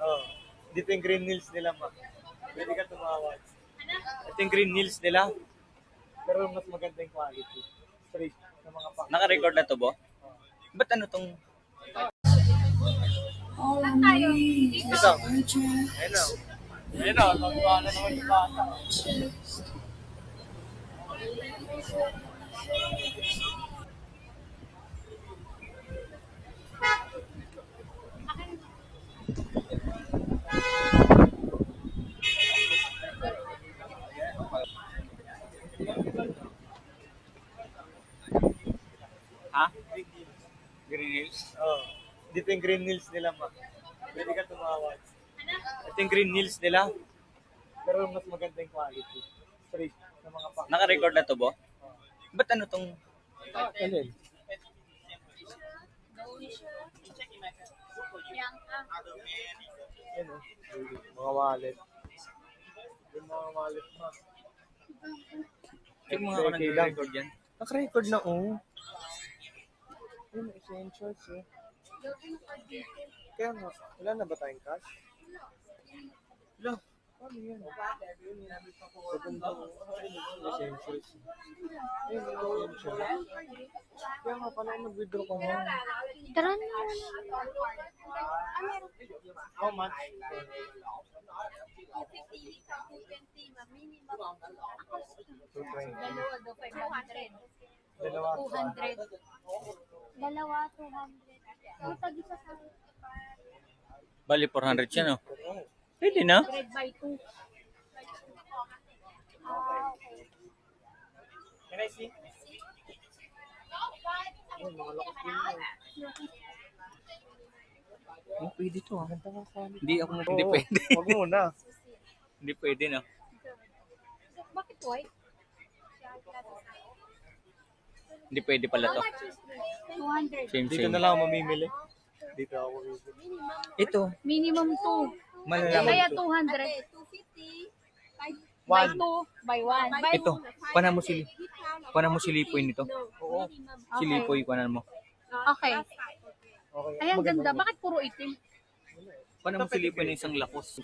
Oh. Dito yung green nails nila, ma. Pwede ka tumawag. Ito yung green nails nila. Pero mas maganda yung quality. Straight sa mga pang. Naka-record na to, Bo? Ba't ano tong... Ito. Ayun o. Ayun o. Nagpa na naman yung bata. Ha? Green Hills? Oh. Dito yung green nails nila, ma. Pwede ka tumawag. Ito yung green nails nila. Pero mas maganda yung quality. Straight sa mga pang. Naka-record na to, Bo? Ba't ano tong... Alin? Ayun o. Mga wallet. Yung mga wallet, ma. Check mo nga ako nag-record yan. Naka-record na, oh. Yun, essentials, eh. Kaya nga, wala na ba tayong cash? Wala. Paano yan? Maganda, oh. Essentials. Ayun, essentials. Kaya nga, paano mag-withdraw ka mo? Tara na. How much? 220. Dalawa. 200. Dalawa, 200. Ang tag-isa sa Bali, 400 siya, no? Pwede na. 100 by 2. Okay. Can I see? Oh, mga lakas din yun. Oh, pwede to, ha? Ganda nga quality. Hindi ako hindi Oo, pwede. Huwag muna. Hindi pwede, no? Bakit white? Hindi pwede pala to. 200. Same, Dito na same. lang ako mamimili. Dito ako mamimili. Ito, Minimum 2. malalaman Kaya to. 200. 250. By One. 2. By 1. By Ito, paano mo silipoy nito? Oo. Silipoy, paano mo? Okay. Okay. Ay, ang ganda. Bakit puro itim? Paano mo silipoy ng isang lakos?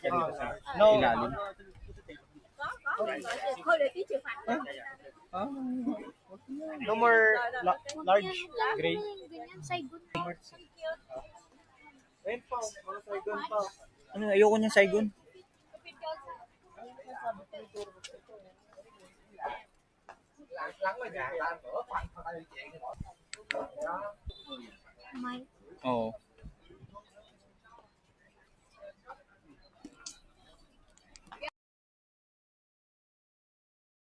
No. Ilalim. No more large gray. Ganyan, Saigon. Ayun pa. Mga Saigon pa. Ano, ayoko niyang Saigon. May Oo.